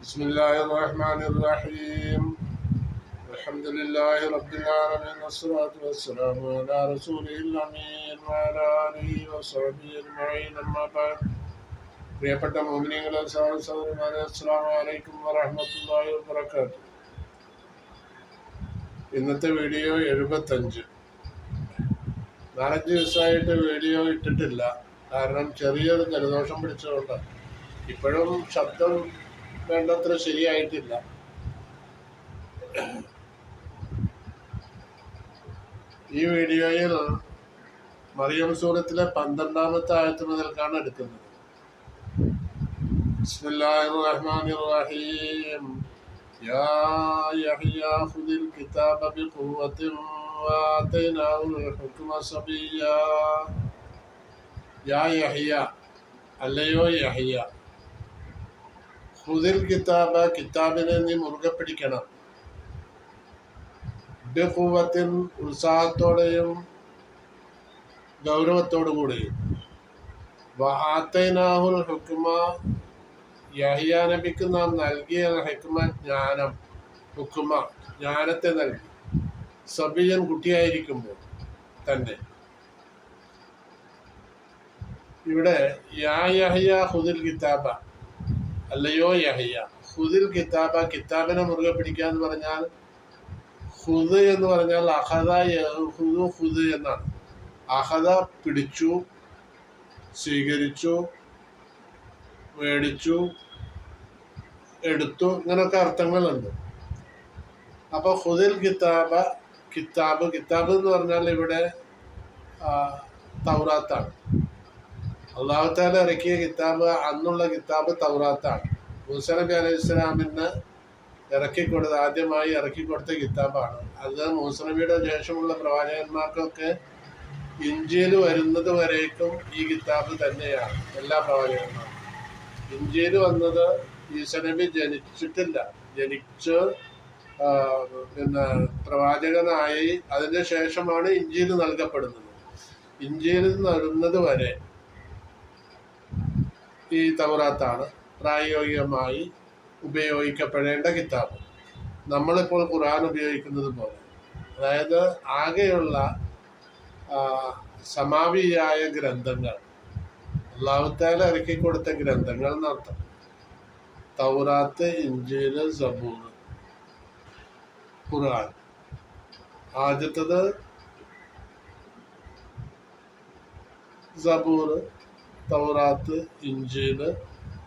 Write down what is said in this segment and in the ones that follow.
بسم الله الرحمن الرحيم الحمد لله رب العالمين والصلاة والسلام على رسوله الأمين وعلى آله وصحبه أجمعين أما بعد പ്രിയപ്പെട്ട മുഅ്മിനീങ്ങളെ സഹോദരന്മാരെ അസ്സലാമു അലൈക്കും വറഹ്മത്തുള്ളാഹി വബറകാതുഹു. ഇന്നത്തെ വീഡിയോ 75. 4-5 ദിവസമായിട്ട് വീഡിയോ ഇട്ടിട്ടില്ല. കാരണം ചെറിയൊരു ജലദോഷം പിടിച്ചതുകൊണ്ടാണ്. ഇപ്പോഴും ശബ്ദം വേണ്ടത്ര ശരിയായിട്ടില്ല. ഈ വീഡിയോയിൽ മറിയം സൂറത്തിലെ 12-ാമത്തെ ആയത്ത് മുതൽക്കാണ് എടുക്കുന്നത്. ബിസ്മില്ലാഹിർ റഹ്മാനിർ റഹീം. യാ യഹ്യ ഖുദിൽ കിതാബ ബിഖുവ്വത്തിൻ വആതൈനാഹുൽ ഹുക്മ സബിയ്യാ. യാ യഹ്യ, അല്ലയോ യഹ്യ, ഖുദിൽ കിതാബ, കിതാബിനെ നീ മുറുകെ പിടിക്കണം. ബിഖുവ്വത്തിൻ, ഉത്സാഹത്തോടെയും ഗൗരവത്തോടു കൂടിയും. വആതൈനാഹുൽ ഹുക്മ, യഹ്യ നബിക്ക് നാം നൽകിയ ഹിക്മ, ജ്ഞാനം, ഹുക്മ, ജ്ഞാനത്തെ നൽകി. സബിയൻ, കുട്ടിയായിരിക്കുമ്പോൾ തന്നെ. ഇവിടെ യാ യഹ്യ ഖുദിൽ കിതാബ, അല്ലയോ യഹ്യ, ഖുദിൽ കിതാബ, കിതാബിനെ മുറുകെ പിടിക്കുക എന്ന് പറഞ്ഞാൽ, ഖുദ് എന്ന് പറഞ്ഞാൽ അഖദ യഖുദു ഖുദ് എന്നാണ്. അഖദ പിടിച്ചു, സ്വീകരിച്ചു, മേടിച്ചു, എടുത്തു, ഇങ്ങനൊക്കെ അർത്ഥങ്ങളുണ്ട്. അപ്പൊ ഖുദിൽ കിതാബ, കിതാബ്, കിതാബ് എന്ന് പറഞ്ഞാൽ ഇവിടെ തൗറാത്താണ്. അല്ലാഹു തആല ഇറക്കിയ കിതാബ്, അന്നുള്ള കിതാബ് തൗറാത്താണ്. മൂസാ നബി അലൈഹി ഇസ്ലാമിന് ആദ്യമായി ഇറക്കി കൊടുത്ത കിതാബാണ് അത്. മൂസാ നബിയുടെ ശേഷമുള്ള പ്രവാചകന്മാർക്കൊക്കെ ഇഞ്ചീൽ വരുന്നത് വരേക്കും ഈ കിതാബ് തന്നെയാണ്. എല്ലാ പ്രവാചകന്മാർക്കും ഇഞ്ചീൽ വന്നത് ഈസാ നബി ജനിച്ചിട്ടില്ല. ജനിച്ച് പിന്നെ പ്രവാചകനായി അതിന് ശേഷമാണ് ഇഞ്ചീൽ നൽകപ്പെടുന്നത്. ഇഞ്ചീൽ നൽകുന്നത് വരെ ഈ തൗറാത്താണ് പ്രായോഗികമായി ഉപയോഗിക്കപ്പെടേണ്ട കിതാബ്. നമ്മളിപ്പോൾ ഖുർആൻ ഉപയോഗിക്കുന്നത് പോലെ, അതായത് ആകെയുള്ള സമാപിയായ ഗ്രന്ഥങ്ങൾ, അല്ലാഹു തആല ഇറക്കി കൊടുത്ത ഗ്രന്ഥങ്ങൾ എന്നർത്ഥം. തൗറാത്ത്, ഇഞ്ചീൽ, സബൂർ, ഖുർആൻ. ആദ്യത്തത് സബൂർ, തൗറാത്ത്, ഇഞ്ചീൽ,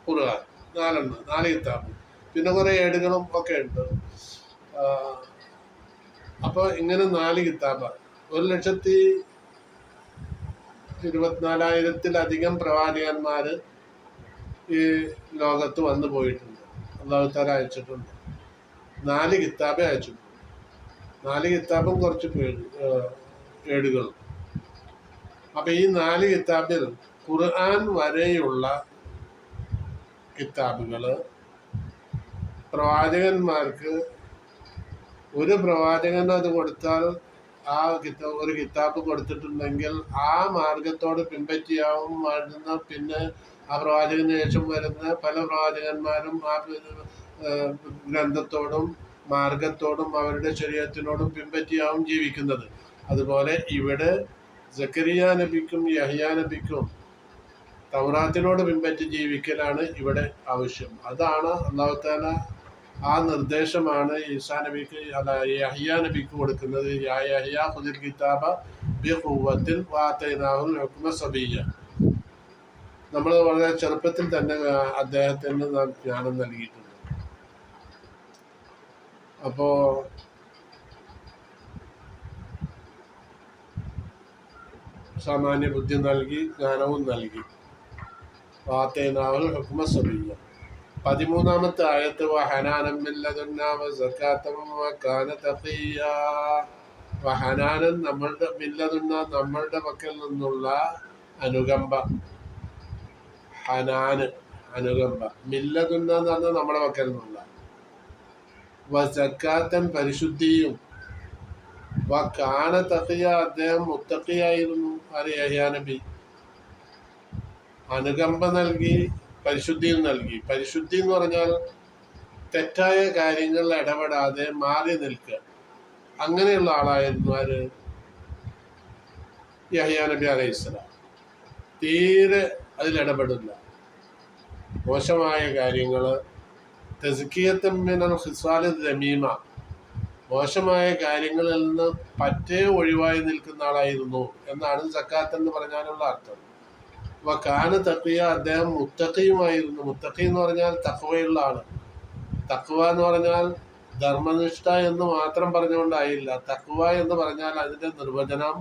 ഖുർആൻ. 4 കിതാബ്. പിന്നെ കുറെ ഏടുകളും ഒക്കെ ഉണ്ട്. അപ്പൊ ഇങ്ങനെ 4 കിതാബാണ്. 1,24,000-ത്തിലധികം പ്രവാചകന്മാര് ഈ ലോകത്ത് വന്നു പോയിട്ടുണ്ട്. അല്ലാഹു തആല അയച്ചിട്ടുണ്ട്. 4 കിതാബേ അയച്ചിട്ടുണ്ട്. 4 കിതാബും കുറച്ച് ഏടുകളും. അപ്പൊ ഈ 4 കിതാബിൽ ഖുർആൻ വരെയുള്ള കിതാബുകള് പ്രവാചകന്മാർക്ക്, ഒരു പ്രവാചകൻ അത് കൊടുത്താൽ, ആ ഒരു കിതാബ് കൊടുത്തിട്ടുണ്ടെങ്കിൽ ആ മാർഗത്തോട് പിൻപറ്റിയാവും വരുന്ന, പിന്നെ ആ പ്രവാചകന് ശേഷം വരുന്ന പല പ്രവാചകന്മാരും ആ ഗ്രന്ഥത്തോടും മാർഗത്തോടും അവരുടെ ശരീഅത്തിനോടും പിൻപറ്റിയാവും ജീവിക്കുന്നത്. അതുപോലെ ഇവിടെ സക്കരിയ നബിക്കും യഹ്യ നബിക്കും തൗറാത്തിനോട് പിൻപറ്റി ജീവിക്കലാണ് ഇവിടെ ആവശ്യം. അതാണ് അല്ലാഹു തആല, ആ നിർദ്ദേശമാണ് ഈസാ നബിക്ക്, യഹ്യ നബിക്ക് കൊടുക്കുന്നത്. യാ യഹ്യ ഖുദിൽ കിതാബ ബിഖുവ്വത്തിൻ വആതൈനാഹുൽ ഹുക്മ സബിയ്യ. നമ്മൾ വളരെ ചെറുപ്പത്തിൽ തന്നെ അദ്ദേഹത്തിന് നാം ജ്ഞാനം നൽകിയിട്ടുണ്ട്. അപ്പോ സാമാന്യ ബുദ്ധി നൽകി, ജ്ഞാനവും നൽകി. വആതൈനാഹുൽ ഹുക്മ സബിയ്യ. 13-ാമത്തെ ആയത്ത് വഹനാനൻ മിൻ ലദുന്നാ വസകാതൻ വകാന തഖിയ്യാ. വഹനാനൻ, നമ്മളുടെ, മിൻ ലദുന്നാ, നമ്മളുടെ പക്കൽ നിന്നുള്ള അനുകമ്പ. ഹനാന്, അനുകമ്പ. മിൻ ലദുന്നാ എന്ന് പറഞ്ഞാൽ നമ്മുടെ പക്കൽ നിന്നുള്ള. വസകാതൻ, പരിശുദ്ധിയും. വകാന തഖിയ്യ, അദ്ദേഹം മുത്തഖിയായിരുന്നു. യഹ്യ നബി അനുകമ്പ നൽകി, പരിശുദ്ധിയും നൽകി. പരിശുദ്ധി എന്ന് പറഞ്ഞാൽ തെറ്റായ കാര്യങ്ങളിൽ ഇടപെടാതെ മാറി നിൽക്കുക. അങ്ങനെയുള്ള ആളായിരുന്നു ആര്? യഹ്യാ നബി അലൈഹിസ്സലാം. തീരെ അതിലിടപെടില്ല. മോശമായ കാര്യങ്ങൾ, തസ്കിയത്തുൻ മിനൽ ഖിസാലി ദമീമ, മോശമായ കാര്യങ്ങളിൽ നിന്ന് പറ്റേ ഒഴിവായി നിൽക്കുന്ന ആളായിരുന്നു എന്നാണ് സക്കാത്ത് എന്ന് പറഞ്ഞാലുള്ള അർത്ഥം. കാന തഖിയ, അദ്ദേഹം മുത്തഖിയുമായിരുന്നു. മുത്തഖി എന്ന് പറഞ്ഞാൽ തഖ്വയുള്ള ആള്. തഖ്വ എന്ന് പറഞ്ഞാൽ ധർമ്മനിഷ്ഠ എന്ന് മാത്രം പറഞ്ഞുകൊണ്ടായില്ല. തഖ്വ എന്ന് പറഞ്ഞാൽ അതിന്റെ നിർവചനം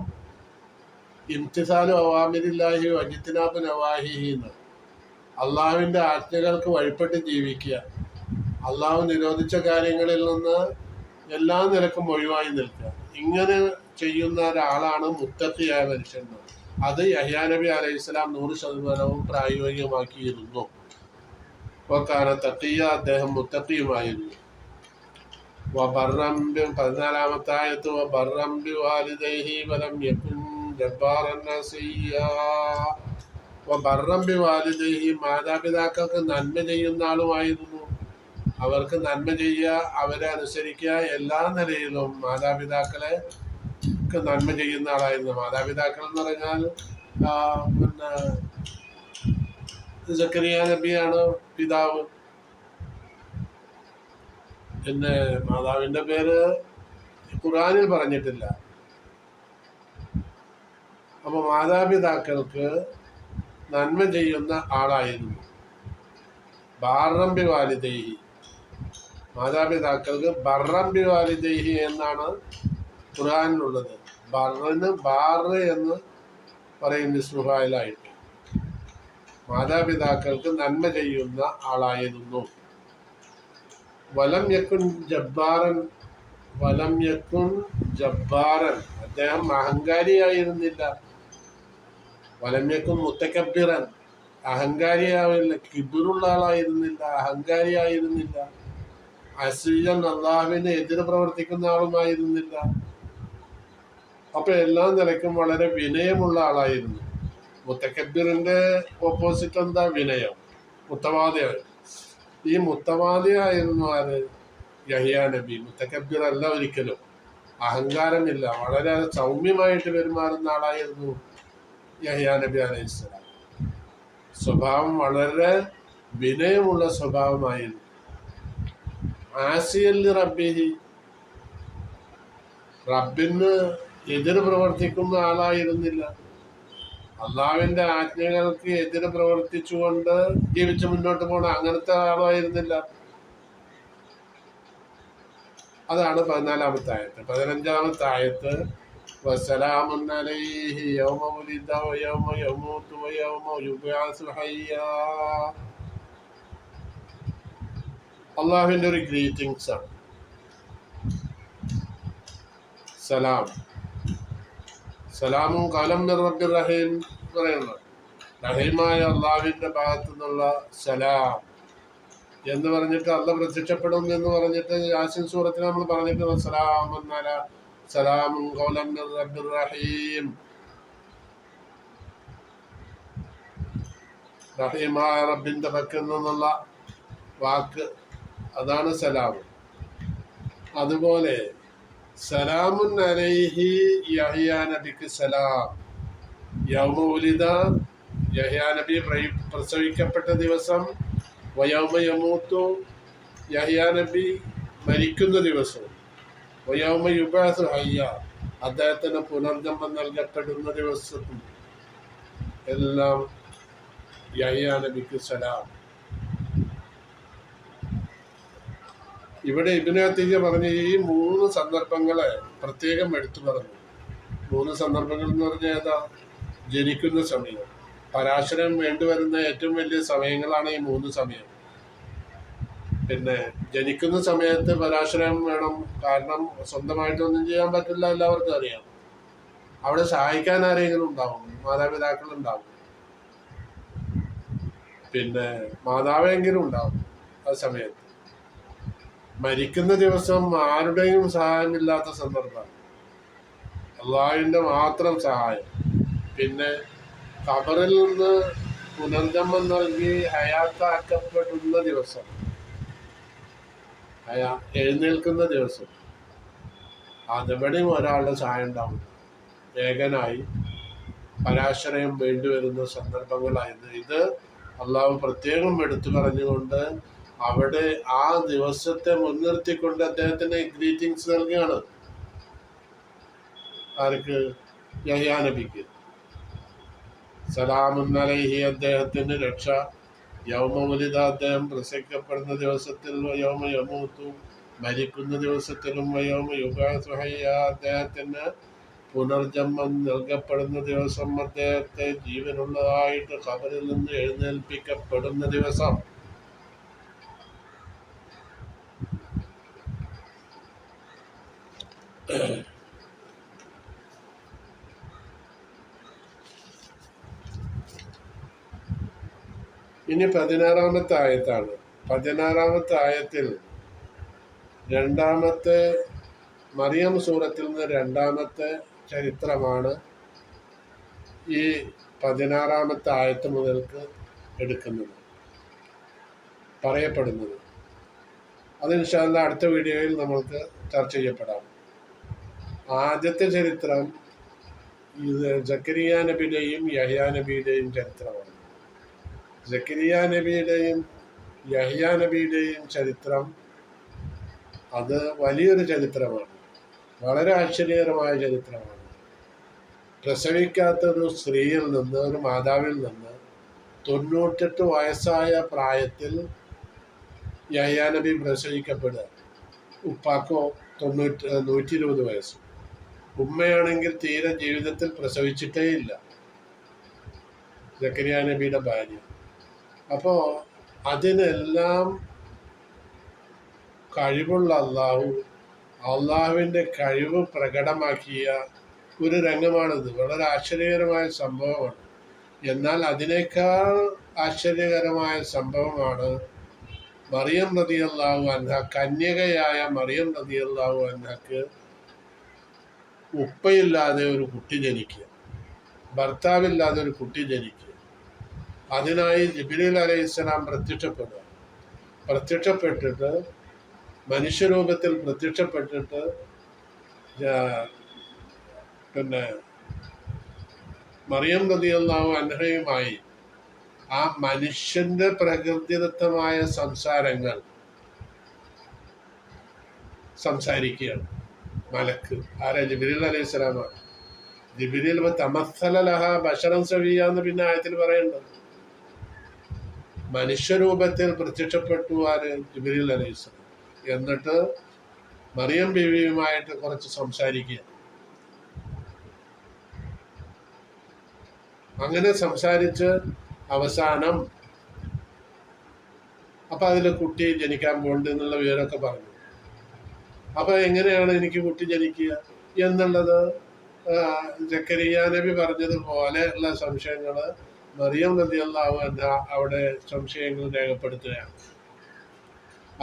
ഇംതിസാലു അവാമിരില്ലാഹി വജിത്തിനാബു നവാഹിഹി എന്ന്. അള്ളാഹുവിന്റെ ആജ്ഞകൾക്ക് വഴിപ്പെട്ട് ജീവിക്കുക, അള്ളാഹു നിരോധിച്ച കാര്യങ്ങളിൽ നിന്ന് എല്ലാ നിലക്കും ഒഴിവായി നിൽക്കുക. ഇങ്ങനെ ചെയ്യുന്ന ഒരാളാണ് മുത്തഖിയായ മനുഷ്യൻ. അത് യഹ്യാ നബി അലൈഹിസ്സലാം 100% പ്രായോഗികമാക്കിയിരുന്നു. വകാന തഖിയ, അദ്ദേഹം മുത്തഖിയുമായിരുന്നു. വബർറം 14-ാമത്തെ ആയത്ത് വബർറം ബിവാലിദൈഹി വലം യകുൻ ജബ്ബാറൻ നസിയ്യാ. വബർറം ബിവാലിദൈഹി, മാതാപിതാക്കൾക്ക് നന്മ ചെയ്യുന്ന ആളുമായിരുന്നു. അവർക്ക് നന്മ ചെയ്യുക, അവരെ അനുസരിക്കുക, എല്ലാ നിലയിലും മാതാപിതാക്കളെ നന്മ ചെയ്യുന്ന ആളായിരുന്നു. മാതാപിതാക്കൾ എന്ന് പറഞ്ഞാൽ പിന്നെ സക്കരിയ നബിയാണ് പിതാവ്. പിന്നെ മാതാവിന്റെ പേര് ഖുർആനിൽ പറഞ്ഞിട്ടില്ല. അപ്പൊ മാതാപിതാക്കൾക്ക് നന്മ ചെയ്യുന്ന ആളായിരുന്നു. ബാറംബി വാലിദൈഹി, മാതാപിതാക്കൾക്ക് ബർറംബി വാലിദൈഹി എന്നാണ് ഖുർആനിലുള്ളത്. ബർറിന് ബാറ് എന്ന് പറയും ഇസ്മുഫായിലായിട്ട്. മാതാപിതാക്കൾക്ക് നന്മ ചെയ്യുന്ന ആളായിരുന്നു. വലം യക്കുൻ ജബ്ബാറൻ, വലം യക്കുൻ ജബ്ബാറൻ, അദ്ദേഹം അഹങ്കാരിയായിരുന്നില്ല. വലം യക്കുൻ മുത്തക്കബ്ബിറൻ, അഹങ്കാരിയാവില്ല. കിബിറുള്ള ആളായിരുന്നില്ല, അഹങ്കാരിയായിരുന്നില്ല. അസീജൻ, അള്ളാഹുവിന് എതിര് പ്രവർത്തിക്കുന്ന ആളുമായിരുന്നില്ല. അപ്പൊ എല്ലാ നിലയ്ക്കും വളരെ വിനയമുള്ള ആളായിരുന്നു. മുത്തക്കബ്ബിറിന്റെ ഓപ്പോസിറ്റ് എന്താ? വിനയം, മുത്തവാദിയാണ്. ഈ മുത്തവാദിയായിരുന്നു ആര്? യഹ്യാ നബി. മുത്തക്കബ്ബിർ അല്ല ഒരിക്കലും, അഹങ്കാരമില്ല, വളരെ സൗമ്യമായിട്ട് പെരുമാറുന്ന ആളായിരുന്നു യഹ്യാ നബി അലൈഹിസ്സലാം. സ്വഭാവം വളരെ വിനയമുള്ള സ്വഭാവമായിരുന്നു. ആസിയല്ലി റബ്ബിഹി, റബ്ബിന് എതിര് പ്രവർത്തിക്കുന്ന ആളായിരുന്നില്ല. അള്ളാഹുവിന്റെ ആജ്ഞകൾക്ക് എതിര് പ്രവർത്തിച്ചുകൊണ്ട് ജീവിച്ച് മുന്നോട്ട് പോകണം, അങ്ങനത്തെ ആളായിരുന്നില്ല. അതാണ് 14-ാമത്തെ ആയത്ത്. 15-ാമത്തെ ആയത്ത് വസ്സലാമുൻ അലൈഹി യൗമ ഉലിദ വയൗമ യമൂതു വയൗമ യുബ്അസു ഹയ്യാ. അള്ളാഹുവിന്റെ ഒരു ഗ്രീറ്റിംഗ്സ് ആണ് സലാം. സലാമും കലം മിർ റബ്ബിർ റഹീം പറയുന്നത്. റഹീമായ അള്ളാഹുവിന്റെ ഭാഗത്തു നിന്നുള്ള സലാം എന്ന് പറഞ്ഞിട്ട് അള്ള പ്രത്യക്ഷപ്പെടും എന്ന് പറഞ്ഞിട്ട് യാസീൻ സൂറത്തിൽ നമ്മൾ പറഞ്ഞിട്ട് സലാമുൻ ഖൗലൻ മിർ റബ്ബിർ റഹീം, റഹീമായ റബ്ബിന്റെ പക്കൽ നിന്നുള്ള വാക്ക്, അതാണ് സലാം. അതുപോലെ സലാമുൻ അലൈഹി യഹ്യാ നബിക്ക് സലാം. യൗമ ഉലിദ, യഹ്യാ നബി പ്രസവിക്കപ്പെട്ട ദിവസം. വയൗമ യമൂത്തു, യഹ്യാ നബി മരിക്കുന്ന ദിവസം. വയൗമ യുബ്അസു ഹയ്യാ, അദ്ദേഹത്തിന് പുനർജന്മം നൽകപ്പെടുന്ന ദിവസവും എല്ലാം യഹ്യാ നബിക്ക് സലാം. ഇവിടെ ഇബ്നു അത്തീയ പറഞ്ഞ ഈ 3 സന്ദർഭങ്ങളെ പ്രത്യേകം എടുത്തു പറഞ്ഞു. 3 സന്ദർഭങ്ങൾ എന്ന് പറഞ്ഞാൽ ഏതാ? ജനിക്കുന്ന സമയം, പരാശരം വേണ്ടിവരുന്ന ഏറ്റവും വലിയ സമയങ്ങളാണ് ഈ 3 സമയം. പിന്നെ ജനിക്കുന്ന സമയത്ത് പരാശരം വേണം, കാരണം സ്വന്തമായിട്ടൊന്നും ചെയ്യാൻ പറ്റില്ല, എല്ലാവർക്കും അറിയാം. അവിടെ സഹായിക്കാൻ ആരെങ്കിലും ഉണ്ടാവും, മാതാപിതാക്കൾ ഉണ്ടാവും, പിന്നെ മാതാവെങ്കിലും ഉണ്ടാവും ആ സമയത്ത്. മരിക്കുന്ന ദിവസം ആരുടെയും സഹായമില്ലാത്ത സന്ദർഭമാണ്, അള്ളാഹുവിന്റെ മാത്രം സഹായം. പിന്നെ ഖബറിൽ നിന്ന് പുനർജന്മം നൽകി ഹയാത്താക്കപ്പെടുന്ന ദിവസം, എഴുന്നേൽക്കുന്ന ദിവസം അതെവിടെയും ഒരാളുടെ സഹായം ഉണ്ടാവും. ഏകനായി പരാശ്രയം വേണ്ടിവരുന്ന സന്ദർഭങ്ങളായിരുന്നു ഇത്. അള്ളാഹു പ്രത്യേകം എടുത്തു പറഞ്ഞുകൊണ്ട് അവിടെ ആ ദിവസത്തെ മുൻനിർത്തിക്കൊണ്ട് അദ്ദേഹത്തിന് ഗ്രീറ്റിംഗ്സ് നൽകുകയാണ്. ആർക്ക്? യഹ്യാ നബിക്ക്. സലാമുൻ അലൈഹി, അദ്ദേഹത്തിന് രക്ഷ. യൗമ ഉലിദ, അദ്ദേഹം പ്രസവിക്കപ്പെടുന്ന ദിവസത്തിൽ, യൗമ യമൂതു, മരിക്കുന്ന ദിവസത്തിലും, യൗമ യുബഅസു ഹയ്യ, അദ്ദേഹത്തിന് പുനർജന്മം നൽകപ്പെടുന്ന ദിവസം, അദ്ദേഹത്തെ ജീവനുള്ളതായിട്ട് ഖബറിൽ നിന്ന് എഴുന്നേൽപ്പിക്കപ്പെടുന്ന ദിവസം. ഇനി 16-ാമത്തെ ആയത്താണ്. 16-ാമത്തെ ആയത്തിൽ രണ്ടാമത്തെ മറിയം സൂറത്തിൽ നിന്ന് രണ്ടാമത്തെ ചരിത്രമാണ് ഈ 16-ാമത്തെ ആയത്ത് മുതൽക്ക് എടുക്കുന്നത്, പറയപ്പെടുന്നത്. അത് ഇൻഷാ അല്ലാഹ് അടുത്ത വീഡിയോയിൽ നമ്മൾക്ക് ചർച്ച ചെയ്യപ്പെടാം. ആദ്യത്തെ ചരിത്രം ഇത് സക്കരിയ നബിയുടെയും യഹ്യാ നബിയുടെയും ചരിത്രമാണ്. സക്കരിയ നബിയുടെയും യഹ്യാ നബിയുടെയും ചരിത്രം അത് വലിയൊരു ചരിത്രമാണ്, വളരെ ആശ്ചര്യകരമായ ചരിത്രമാണ്. പ്രസവിക്കാത്ത ഒരു സ്ത്രീയിൽ നിന്ന്, ഒരു മാതാവിൽ നിന്ന് 98 വയസ്സായ പ്രായത്തിൽ യഹ്യാ നബി പ്രസവിക്കപ്പെടുക. ഉപ്പാക്കോ 120 വയസ്സ്. ഉമ്മയാണെങ്കിൽ തീരെ ജീവിതത്തിൽ പ്രസവിച്ചിട്ടേ ഇല്ല, സക്കരിയ നബിയുടെ ഭാര്യ. അപ്പോൾ അതിനെല്ലാം കഴിവുള്ള അള്ളാഹുവിൻ്റെ കഴിവ് പ്രകടമാക്കിയ ഒരു രംഗമാണിത്. വളരെ ആശ്ചര്യകരമായ സംഭവമാണ്. എന്നാൽ അതിനേക്കാൾ ആശ്ചര്യകരമായ സംഭവമാണ് മറിയം റളിയല്ലാഹു അൻഹ, കന്യകയായ മറിയം റളിയല്ലാഹു അൻഹക്ക് ഉപ്പയില്ലാതെ ഒരു കുട്ടി ജനിക്കുക, ഭർത്താവില്ലാതെ ഒരു കുട്ടി ജനിക്കുക. അതിനായി ജിബ്രീൽ അലൈഹിസ്സലാം പ്രത്യക്ഷപ്പെട്ടിട്ട് മനുഷ്യരൂപത്തിൽ പ്രത്യക്ഷപ്പെട്ടിട്ട് പിന്നെ മറിയം റളിയല്ലാഹു അൻഹയുമായി ആ മനുഷ്യന്റെ പ്രകൃതിദത്തമായ സംസാരങ്ങൾ സംസാരിക്കുകയാണ്. മലക്ക് ആരാ? ജിബ്രീൽ അലൈഹിസ്സലാമാണ്. ജിബ്രീൽ തമസ്സല ലഹ ബശറൻ സവിയ്യ എന്ന് പിന്നെ ആയത്തിൽ പറയുന്നുണ്ട്. മനുഷ്യരൂപത്തിൽ പ്രത്യക്ഷപ്പെട്ടു ആര്? ജിബ്രീൽ അലൈഹിസ്സലാം. എന്നിട്ട് മറിയം ബീവിയുമായിട്ട് കുറച്ച് സംസാരിക്കുക. അങ്ങനെ സംസാരിച്ച് അവസാനം അപ്പൊ അതിൽ കുട്ടി ജനിക്കാൻ പോകുന്നുണ്ട് എന്നുള്ള വിവരമൊക്കെ പറഞ്ഞു. അപ്പൊ എങ്ങനെയാണ് എനിക്ക് കുട്ടി ജനിക്കുക എന്നുള്ളത് സക്കരിയ നബി പറഞ്ഞതുപോലെ ഉള്ള സംശയങ്ങൾ മറിയം റളിയല്ലാഹു അൻഹ അവിടെ സംശയങ്ങൾ രേഖപ്പെടുത്തുകയാണ്.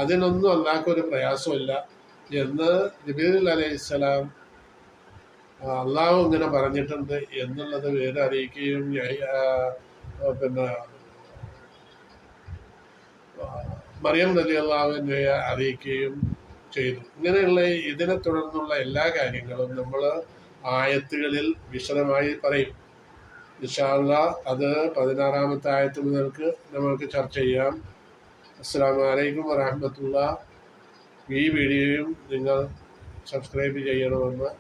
അതിനൊന്നും അല്ലാഹ്ക്കൊരു പ്രയാസമില്ല എന്ന് ജിബ്രീൽ അലൈഹിസ്സലാം അള്ളാഹു ഇങ്ങനെ പറഞ്ഞിട്ടുണ്ട് എന്നുള്ളത് വേറെ അറിയിക്കുകയും പിന്നെ മറിയം റളിയല്ലാഹു അൻഹയെ അറിയിക്കുകയും ചെയ്തു. ഇങ്ങനെയുള്ള ഇതിനെ തുടർന്നുള്ള എല്ലാ കാര്യങ്ങളും നമ്മൾ ആയത്തുകളിൽ വിശദമായി പറയും. ഇൻഷാ അല്ലാഹ് അത് 16-ാമത്തെ ആയത്ത് മുതൽക്ക് നമ്മൾക്ക് ചർച്ച ചെയ്യാം. അസ്സലാമു അലൈക്കും വറഹ്മത്തുള്ളാഹി. ഈ വീഡിയോയും നിങ്ങൾ സബ്സ്ക്രൈബ് ചെയ്യണമെന്ന്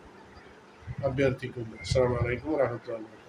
അഭ്യർത്ഥിക്കുന്നു. അസ്സലാമു അലൈക്കും വറഹ്മത്തുള്ളാഹി.